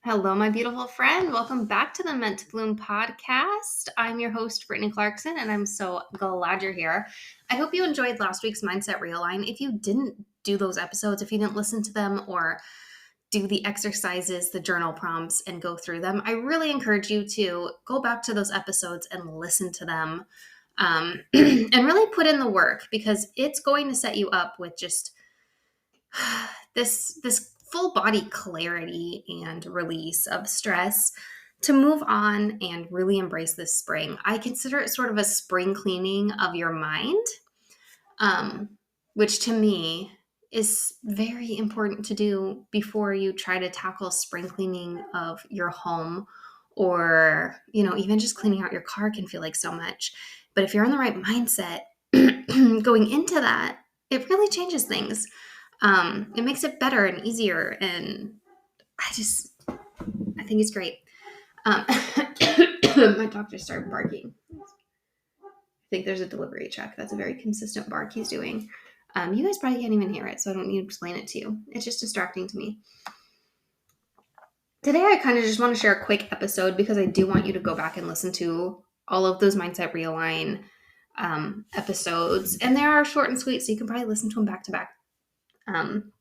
Hello, my beautiful friend. Welcome back to the Meant to Bloom podcast. I'm your host, Brittany Clarkson, and I'm so glad you're here. I hope you enjoyed last week's Mindset Realign. If you didn't do those episodes, if you didn't listen to them or do the exercises, the journal prompts, and go through them, I really encourage you to go back to those episodes and listen to them and really put in the work because it's going to set you up with just this full body clarity and release of stress to move on and really embrace this spring. I consider it sort of a spring cleaning of your mind, um, which to me is very important to do before you try to tackle spring cleaning of your home, or even just cleaning out your car can feel like so much. But if you're in the right mindset going into that, it really changes things. It makes it better and easier, and I think it's great. My dog just started barking. I think there's a delivery truck. That's a very consistent bark he's doing. You guys probably can't even hear it, so I don't need to explain it to you. It's just distracting to me. Today, I kind of just want to share a quick episode because I do want you to go back and listen to all of those Mindset Realign episodes. And they are short and sweet, so you can probably listen to them back to back. And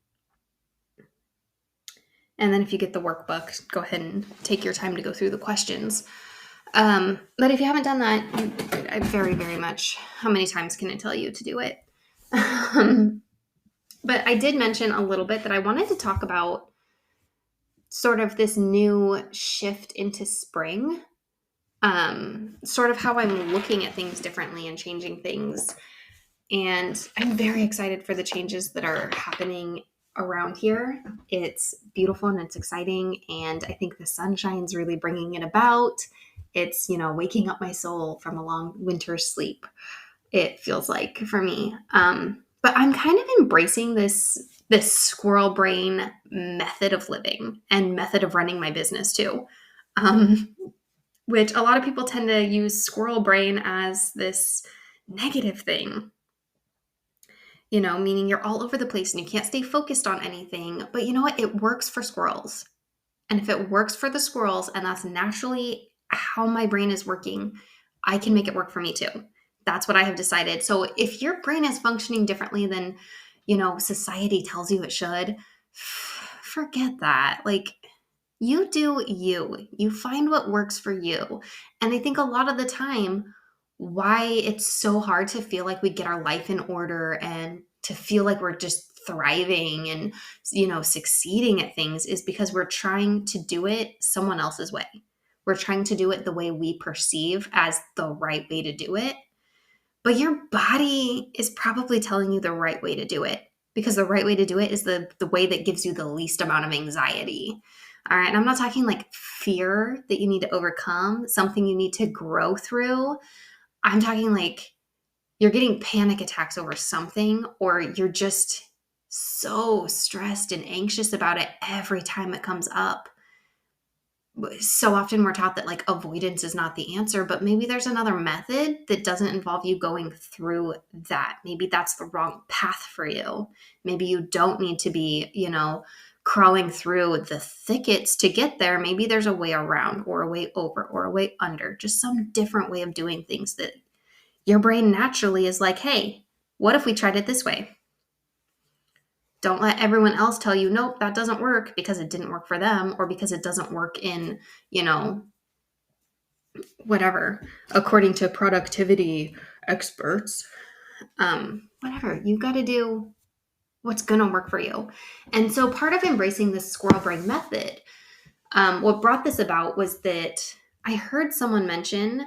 then if you get the workbook, go ahead and take your time to go through the questions. But if you haven't done that, I very, very much, how many times can I tell you to do it? But I did mention a little bit that I wanted to talk about sort of this new shift into spring, sort of how I'm looking at things differently and changing things. And I'm very excited for the changes that are happening around here. It's beautiful and it's exciting. And I think the sunshine's really bringing it about. It's, waking up my soul from a long winter's sleep. It feels like for me. But I'm kind of embracing this squirrel brain method of living and method of running my business too. Which a lot of people tend to use squirrel brain as this negative thing. Meaning you're all over the place and you can't stay focused on anything. But you know what? It works for squirrels. And if it works for the squirrels, and that's naturally how my brain is working, I can make it work for me too. That's what I have decided. So if your brain is functioning differently than, society tells you it should, forget that. Like, you do you. You find what works for you. And I think a lot of the time, why it's so hard to feel like we get our life in order and to feel like we're just thriving and succeeding at things is because we're trying to do it someone else's way. We're trying to do it the way we perceive as the right way to do it. But your body is probably telling you the right way to do it, because the right way to do it is the way that gives you the least amount of anxiety. All right. And I'm not talking like fear that you need to overcome, something you need to grow through. I'm talking like you're getting panic attacks over something, or you're just so stressed and anxious about it every time it comes up. So often we're taught that like avoidance is not the answer, but maybe there's another method that doesn't involve you going through that. Maybe that's the wrong path for you. Maybe you don't need to be, crawling through the thickets to get there. Maybe there's a way around or a way over or a way under, just some different way of doing things that your brain naturally is like, hey, what if we tried it this way? Don't let everyone else tell you, nope, that doesn't work because it didn't work for them, or because it doesn't work in, whatever, according to productivity experts. Whatever, you've got to do what's going to work for you. And so part of embracing this squirrel brain method, what brought this about was that I heard someone mention,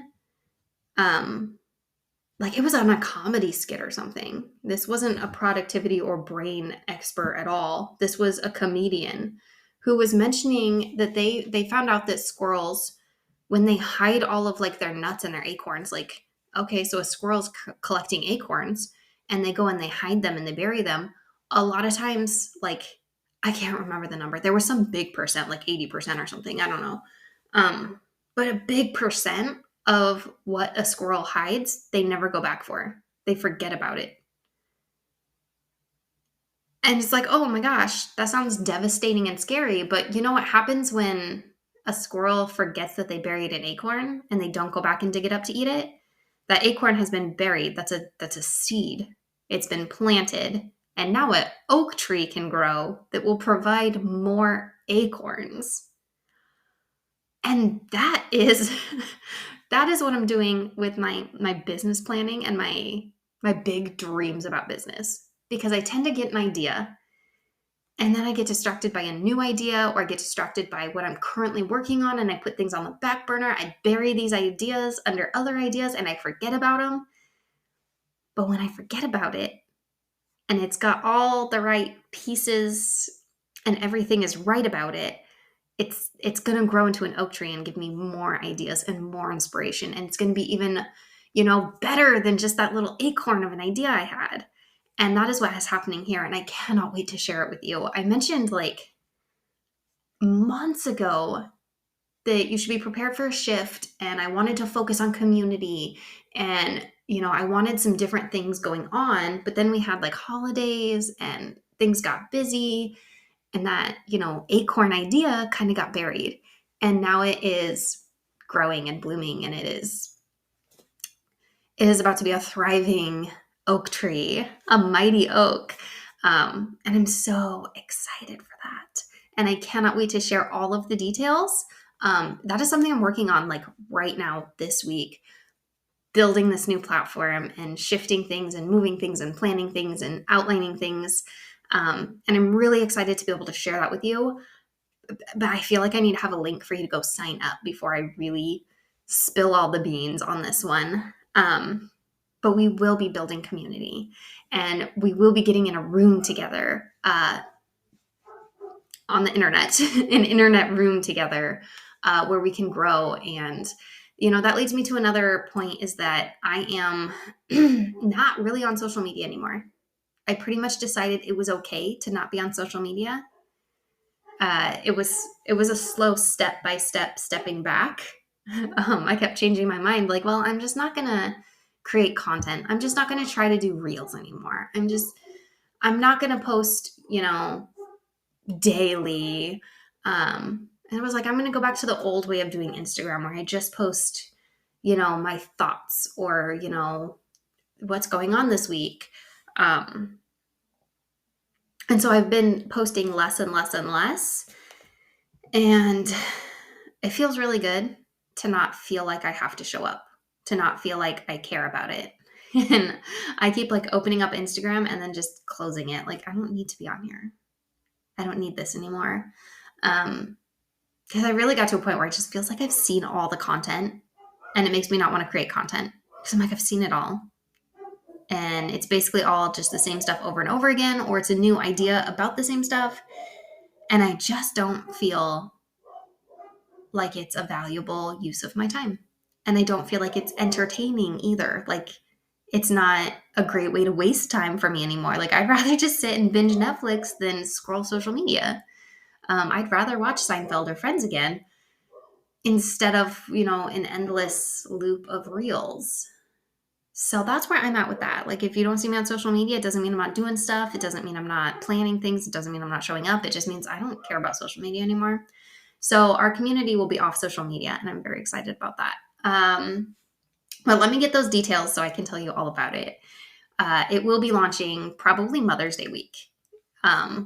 like it was on a comedy skit or something. This wasn't a productivity or brain expert at all. This was a comedian who was mentioning that they found out that squirrels, when they hide all of like their nuts and their acorns, like, okay, so a squirrel's collecting acorns and they go and they hide them and they bury them. A lot of times, like, I can't remember the number. There was some big percent, like 80% or something. I don't know. But a big percent of what a squirrel hides, they never go back for. They forget about it. And it's like, oh my gosh, that sounds devastating and scary. But you know what happens when a squirrel forgets that they buried an acorn and they don't go back and dig it up to eat it? That acorn has been buried. That's a seed. It's been planted. And now an oak tree can grow that will provide more acorns. And that is that is what I'm doing with my business planning and my big dreams about business, because I tend to get an idea and then I get distracted by a new idea, or I get distracted by what I'm currently working on and I put things on the back burner. I bury these ideas under other ideas and I forget about them. But when I forget about it and it's got all the right pieces and everything is right about it, it's going to grow into an oak tree and give me more ideas and more inspiration, and it's going to be even, better than just that little acorn of an idea I had. And that is what is happening here, and I cannot wait to share it with you. I mentioned like months ago that you should be prepared for a shift, and I wanted to focus on community, and I wanted some different things going on, but then we had like holidays and things got busy, and that, acorn idea kind of got buried. And now it is growing and blooming, and it is about to be a thriving oak tree, a mighty oak. And I'm so excited for that. And I cannot wait to share all of the details. That is something I'm working on like right now this week, building this new platform and shifting things and moving things and planning things and outlining things. And I'm really excited to be able to share that with you. But I feel like I need to have a link for you to go sign up before I really spill all the beans on this one. But we will be building community, and we will be getting in a room together on the internet, an internet room together where we can grow. And, that leads me to another point, is that I am not really on social media anymore. I pretty much decided it was okay to not be on social media. It was a slow step by step stepping back. I kept changing my mind, like, well, I'm just not gonna create content. I'm just not gonna try to do reels anymore. I'm not gonna post, daily. And I was like, I'm gonna go back to the old way of doing Instagram, where I just post, my thoughts, or what's going on this week. And so I've been posting less and less and less. And it feels really good to not feel like I have to show up, to not feel like I care about it. And I keep like opening up Instagram and then just closing it. Like, I don't need to be on here. I don't need this anymore. Because I really got to a point where it just feels like I've seen all the content, and it makes me not want to create content, because I'm like, I've seen it all. And it's basically all just the same stuff over and over again, or it's a new idea about the same stuff. And I just don't feel like it's a valuable use of my time. And I don't feel like it's entertaining either. Like, it's not a great way to waste time for me anymore. Like, I'd rather just sit and binge Netflix than scroll social media. I'd rather watch Seinfeld or Friends again instead of, an endless loop of reels. So that's where I'm at with that. Like, if you don't see me on social media, it doesn't mean I'm not doing stuff. It doesn't mean I'm not planning things. It doesn't mean I'm not showing up. It just means I don't care about social media anymore. So our community will be off social media, and I'm very excited about that. But let me get those details so I can tell you all about it. It will be launching probably Mother's Day week,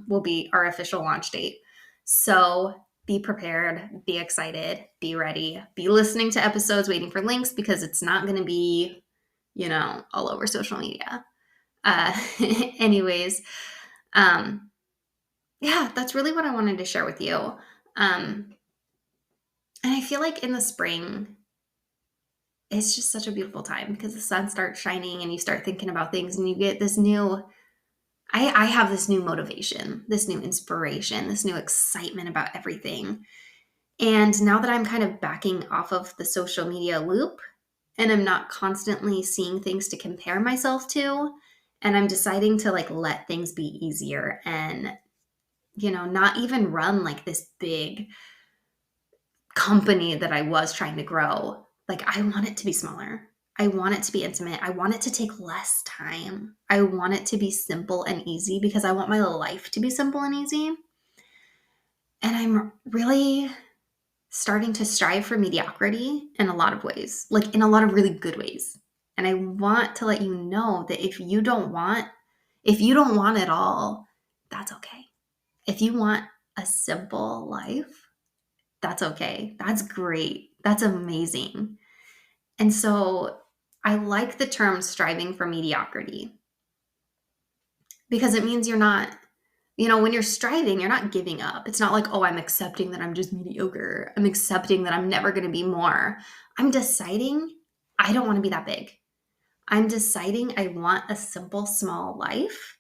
will be our official launch date. So be prepared, be excited, be ready, be listening to episodes, waiting for links, because it's not going to be, all over social media. Anyways, yeah, that's really what I wanted to share with you. And I feel like in the spring, it's just such a beautiful time, because the sun starts shining and you start thinking about things, and you get this new, I have this new motivation, this new inspiration, this new excitement about everything. And now that I'm kind of backing off of the social media loop, and I'm not constantly seeing things to compare myself to, and I'm deciding to like let things be easier, and not even run like this big company that I was trying to grow. Like, I want it to be smaller. I want it to be intimate. I want it to take less time. I want it to be simple and easy because I want my life to be simple and easy. And I'm really starting to strive for mediocrity in a lot of ways, like in a lot of really good ways. And I want to let you know that if you don't want it all, that's okay. If you want a simple life, that's okay. That's great. That's amazing. And so I like the term striving for mediocrity because it means you're not, when you're striving, you're not giving up. It's not like, oh, I'm accepting that I'm just mediocre. I'm accepting that I'm never going to be more. I'm deciding I don't want to be that big. I'm deciding I want a simple, small life,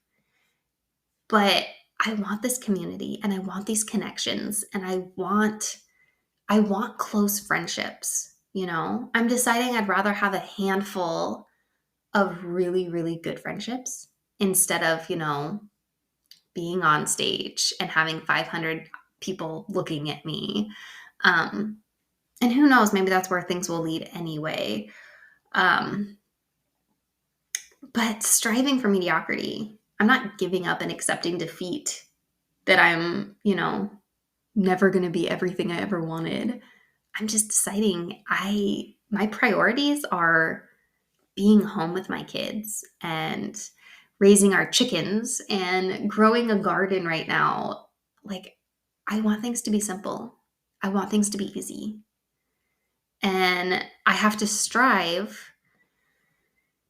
but I want this community and I want these connections and I want close friendships. I'm deciding I'd rather have a handful of really, really good friendships instead of, being on stage and having 500 people looking at me. And who knows, maybe that's where things will lead anyway. But striving for mediocrity, I'm not giving up and accepting defeat that I'm, never going to be everything I ever wanted. I'm just deciding my priorities are being home with my kids and raising our chickens and growing a garden right now. Like, I want things to be simple. I want things to be easy. And I have to strive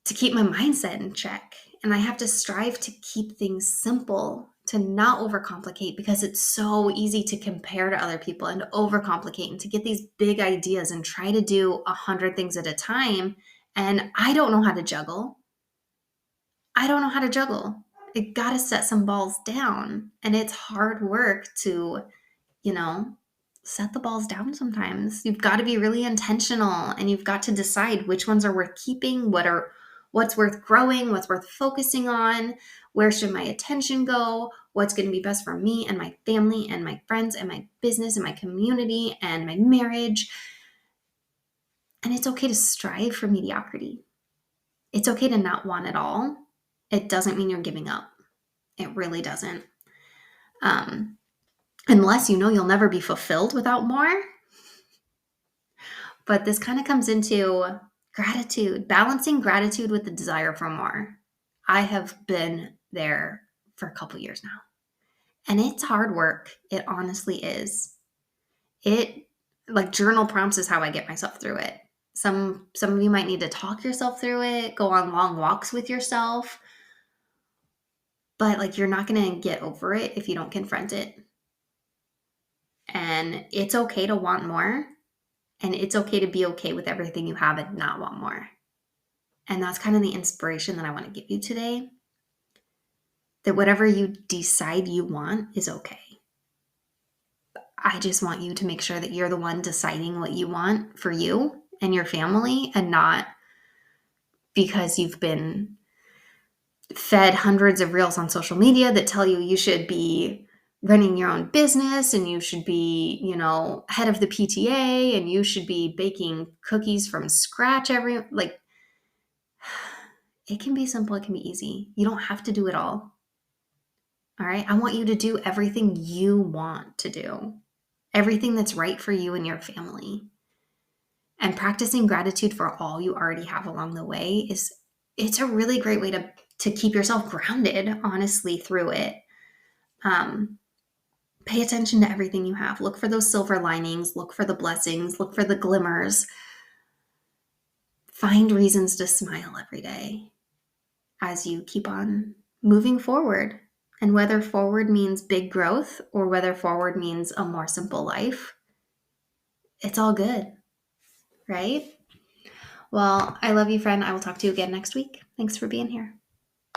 to keep my mindset in check. And I have to strive to keep things simple, to not overcomplicate, because it's so easy to compare to other people and to overcomplicate and to get these big ideas and try to do 100 things at a time. And I don't know how to juggle. I got to set some balls down. And it's hard work to, set the balls down sometimes. You've got to be really intentional and you've got to decide which ones are worth keeping, what's worth growing, what's worth focusing on, where should my attention go, what's going to be best for me and my family and my friends and my business and my community and my marriage. And it's okay to strive for mediocrity. It's okay to not want it all. It doesn't mean you're giving up. It really doesn't. Unless you'll never be fulfilled without more. But this kind of comes into gratitude, balancing gratitude with the desire for more. I have been there for a couple years now. And it's hard work. It honestly is. Like journal prompts is how I get myself through it. Some of you might need to talk yourself through it, go on long walks with yourself. But like you're not going to get over it if you don't confront it. And it's okay to want more. And it's okay to be okay with everything you have and not want more. And that's kind of the inspiration that I want to give you today. That whatever you decide you want is okay. I just want you to make sure that you're the one deciding what you want for you and your family, and not because you've been fed hundreds of reels on social media that tell you should be running your own business and you should be, head of the PTA and you should be baking cookies from scratch it can be simple, it can be easy. You don't have to do it all. All right? I want you to do everything you want to do. Everything that's right for you and your family. And practicing gratitude for all you already have along the way it's a really great way to keep yourself grounded, honestly, through it. Pay attention to everything you have. Look for those silver linings. Look for the blessings. Look for the glimmers. Find reasons to smile every day as you keep on moving forward. And whether forward means big growth or whether forward means a more simple life, it's all good, right? Well, I love you, friend. I will talk to you again next week. Thanks for being here.